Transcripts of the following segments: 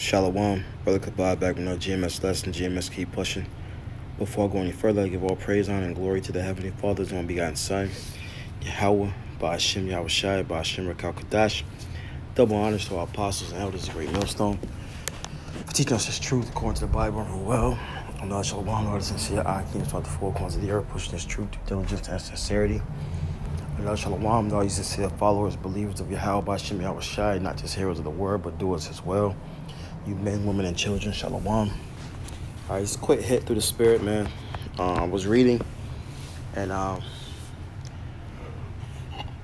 Shalom, Brother Kabad back with another GMS lesson. GMS keep pushing. Before I go any further, I give all praise, honor, and glory to the Heavenly Father's only begotten Son, Yahweh, Ba'ashem Yahweh Shai, Ba'ashem Rakal Kadash. Double honors to our apostles and elders of Great Millstone for teaching us this truth according to the Bible and well. Allah Shalom, Lord, sincere Akim, throughout the four corners of the earth, pushing this truth, diligence, and sincerity. Allah Shalom, all you sincere followers, believers of Yahweh, Ba'ashem Yahweh Shai, not just hearers of the word, but doers as well. You men, women, and children, Shalom. All right, just a quick hit through the spirit, man. I was reading, and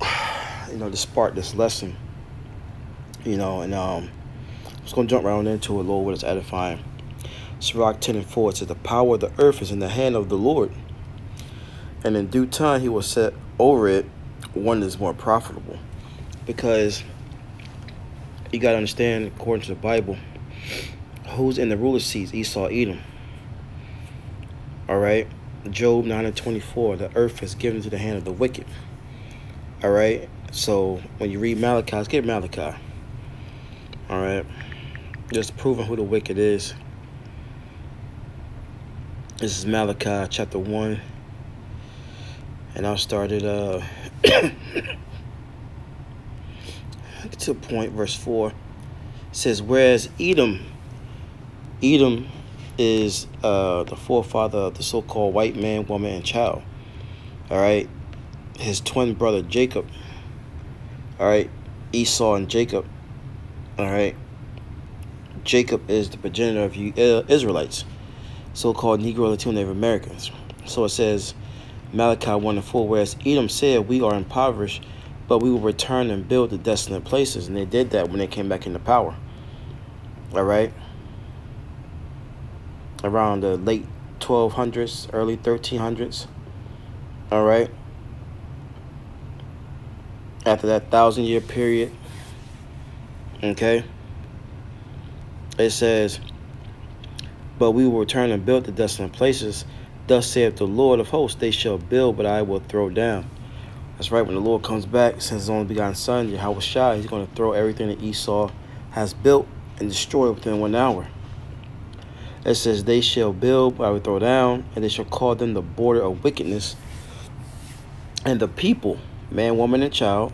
to spark this lesson, and I'm just gonna jump right on into it. Lord, what is edifying? Sirach 10:4 says, "The power of the earth is in the hand of the Lord, and in due time He will set over it one that is more profitable." Because you gotta understand, according to the Bible, who's in the ruler seats? Esau, Edom. All right. Job 9:24. The earth is given to the hand of the wicked. All right. So when you read Malachi, let's get Malachi. All right. Just proving who the wicked is. This is Malachi chapter 1. And I'll start it to point verse 4. It says, whereas Edom is the forefather of the so-called white man, woman, and child. All right. His twin brother Jacob. All right. Esau and Jacob. All right. Jacob is the progenitor of you Israelites, so-called Negro Latino Native Americans. So it says, Malachi 1:4, whereas Edom said, we are impoverished, but we will return and build the desolate places. And they did that when they came back into power. All right. Around the late 1200s, early 1300s. All right. After that 1,000-year period. Okay. It says, but we will return and build the desolate places. Thus saith the Lord of hosts, they shall build, but I will throw down. That's right. When the Lord comes back, since his only begotten Son, Yahweh Shai, he's going to throw everything that Esau has built and destroy within 1 hour. It says, they shall build, but I will throw down, and they shall call them the border of wickedness. And the people, man, woman, and child,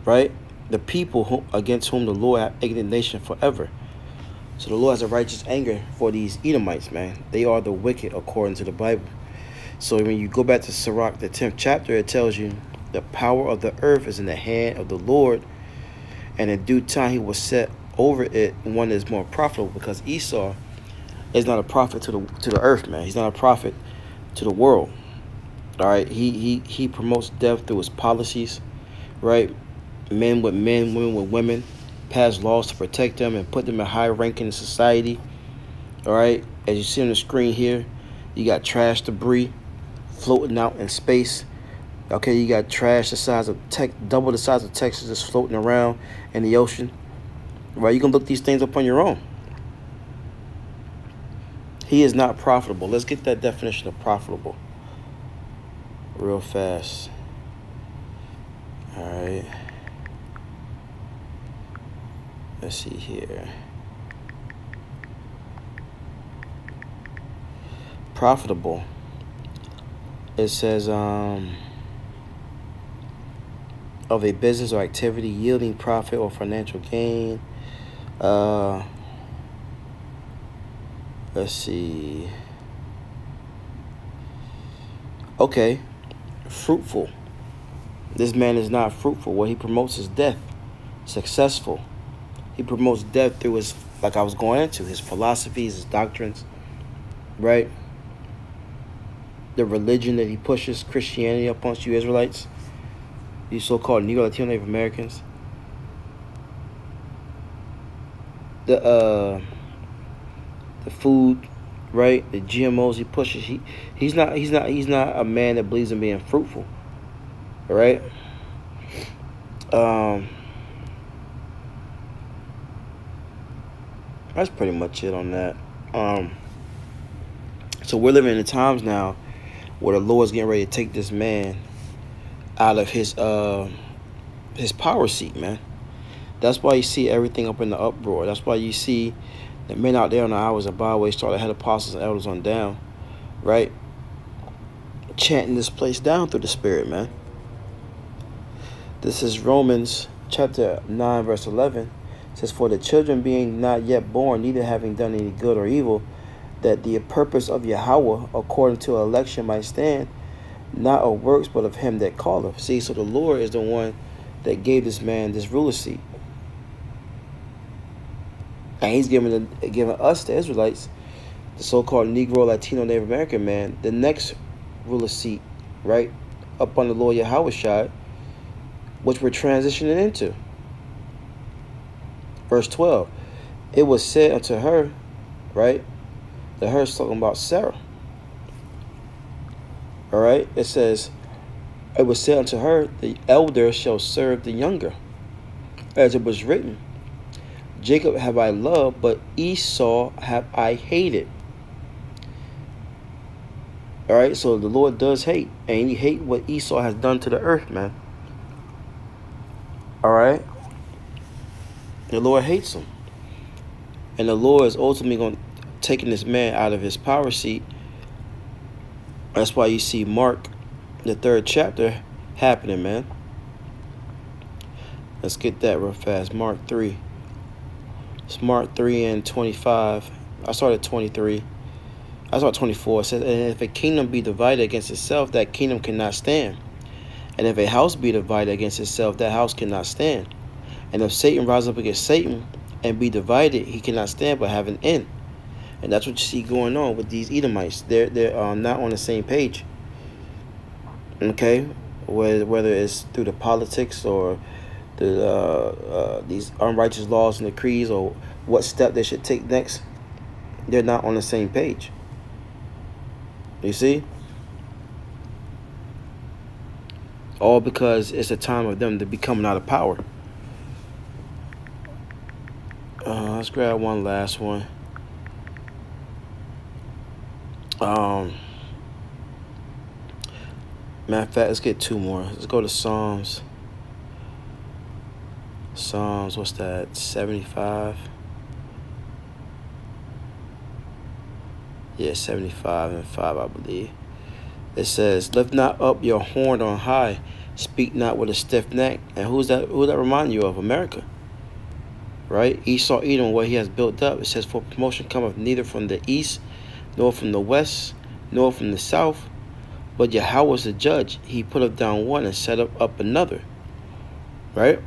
right? The people against whom the Lord hath indignation forever. So the Lord has a righteous anger for these Edomites, man. They are the wicked according to the Bible. So when you go back to Sirach, the 10th chapter, it tells you the power of the earth is in the hand of the Lord, and in due time he will set over it one that is more profitable, because Esau is not a prophet to the earth, man. He's not a prophet to the world. All right. He promotes death through his policies, right? Men with men, women with women, pass laws to protect them and put them in high ranking in society. All right. As you see on the screen here, you got trash debris floating out in space. Okay, you got trash the size of double the size of Texas just floating around in the ocean. Right, you can look these things up on your own. He is not profitable. Let's get that definition of profitable real fast. All right. Let's see here. Profitable. It says of a business or activity yielding profit or financial gain. Let's see. Okay. Fruitful. This man is not fruitful. What he promotes is death. Successful. He promotes death through his, like I was going into, his philosophies, his doctrines, right? The religion that he pushes, Christianity, upon you Israelites, you so-called Negro Latino Native Americans. The food, right? The GMOs he pushes. He's not a man that believes in being fruitful. All right. That's pretty much it on that. So we're living in times now where the Lord's getting ready to take this man out of his power seat, man. That's why you see everything up in the uproar. That's why you see The men out there on the hours of byway started head apostles and elders on down, right? Chanting this place down through the Spirit, man. This is Romans chapter 9, verse 11. It says, for the children being not yet born, neither having done any good or evil, that the purpose of Yahweh according to election might stand, not of works, but of him that calleth. See, so the Lord is the one that gave this man this ruler seat. And he's giving us, the Israelites, the so-called Negro, Latino, Native American man, the next ruler seat, right? Up on the Lord Yahweh side, which we're transitioning into. Verse 12. It was said unto her, right? The her is talking about Sarah. All right? It says, it was said unto her, the elder shall serve the younger. As it was written, Jacob have I loved, but Esau have I hated. All right, so the Lord does hate, and he hate what Esau has done to the earth, man. All right, the Lord hates him, and the Lord is ultimately going to taking this man out of his power seat. That's why you see Mark, the 3rd chapter, happening, man. Let's get that real fast. Mark 3. It's Mark 3 and 25. I started 23. I started 24. It says, and if a kingdom be divided against itself, that kingdom cannot stand. And if a house be divided against itself, that house cannot stand. And if Satan rise up against Satan and be divided, he cannot stand but have an end. And that's what you see going on with these Edomites. They're not on the same page. Okay, whether it's through the politics or these unrighteous laws and decrees, or what step they should take next, they're not on the same page. You see? All because it's a time of them to be coming out of power. Let's grab one last one. Matter of fact, let's get 2 more. Let's go to Psalms. Psalms, what's that? 75. Yeah, 75 and 5, I believe. It says, lift not up your horn on high, speak not with a stiff neck. And who's that remind you of? America. Right? Esau Edom, what he has built up. It says, for promotion cometh neither from the east, nor from the west, nor from the south, but Yahweh is the judge. He put up down one and set up another. Right?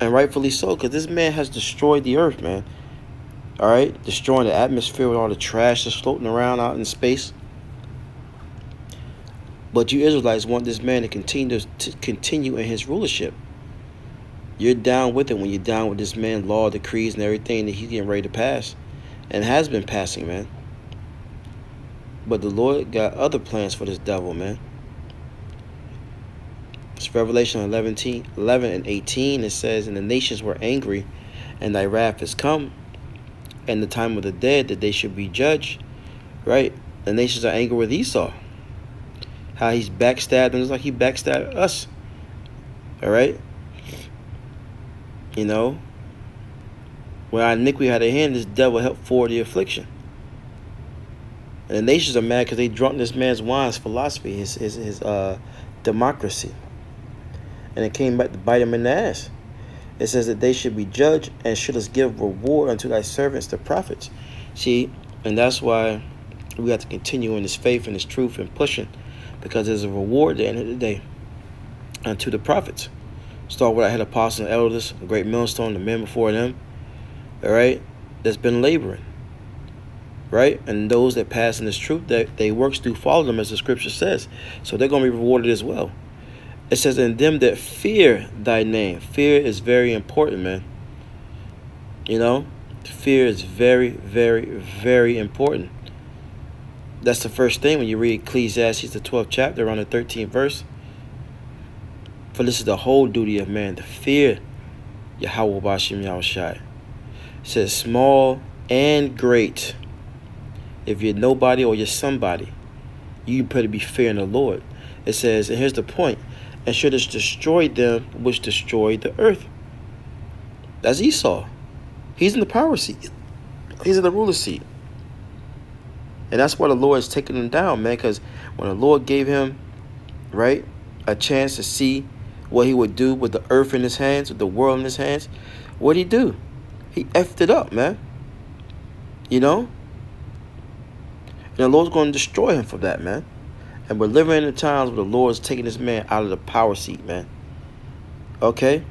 And rightfully so, because this man has destroyed the earth, man. All right? Destroying the atmosphere with all the trash that's floating around out in space. But you Israelites want this man to continue in his rulership. You're down with it when you're down with this man, law, decrees, and everything that he's getting ready to pass. And has been passing, man. But the Lord got other plans for this devil, man. It's Revelation 11 and 18. It says, and the nations were angry, and thy wrath is come, and the time of the dead, that they should be judged. Right? The nations are angry with Esau. How he's backstabbed them, just like he backstabbed us. All right? You know? When our iniquity had a hand, this devil helped forward the affliction. And the nations are mad because they drunk this man's wine's philosophy, his democracy. And it came back to bite him in the ass. It says that they should be judged and shouldst give reward unto thy servants, the prophets. See, and that's why we have to continue in this faith and this truth and pushing, because there's a reward at the end of the day unto the prophets. Start with our head apostles and elders, a great millstone, the men before them, all right, that's been laboring, right? And those that pass in this truth, that they works do follow them, as the scripture says. So they're going to be rewarded as well. It says, in them that fear thy name. Fear is very important, man. You know, fear is very, very, very important. That's the first thing when you read Ecclesiastes, the 12th chapter, around the 13th verse. For this is the whole duty of man, to fear Yahweh Bashim Yahushai. It says, small and great. If you're nobody or you're somebody, you better be fearing the Lord. It says, and here's the point, and should have destroyed them which destroyed the earth. That's Esau. He's in the power seat. He's in the ruler seat. And that's why the Lord is taking him down, man. Because when the Lord gave him, right, a chance to see what he would do with the earth in his hands, with the world in his hands, what'd he do? He effed it up, man. You know? And the Lord's going to destroy him for that, man. And we're living in the times where the Lord's taking this man out of the power seat, man. Okay?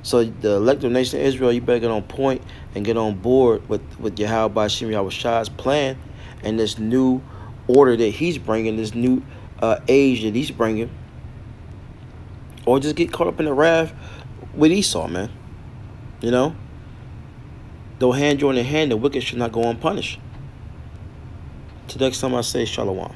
So the elected nation of Israel, you better get on point and get on board with Yahweh Bashim Yahushai's plan and this new order that he's bringing, this new age that he's bringing. Or just get caught up in the wrath with Esau, man. You know? Though hand join in hand, the wicked should not go unpunished. Till next time I say Shalom.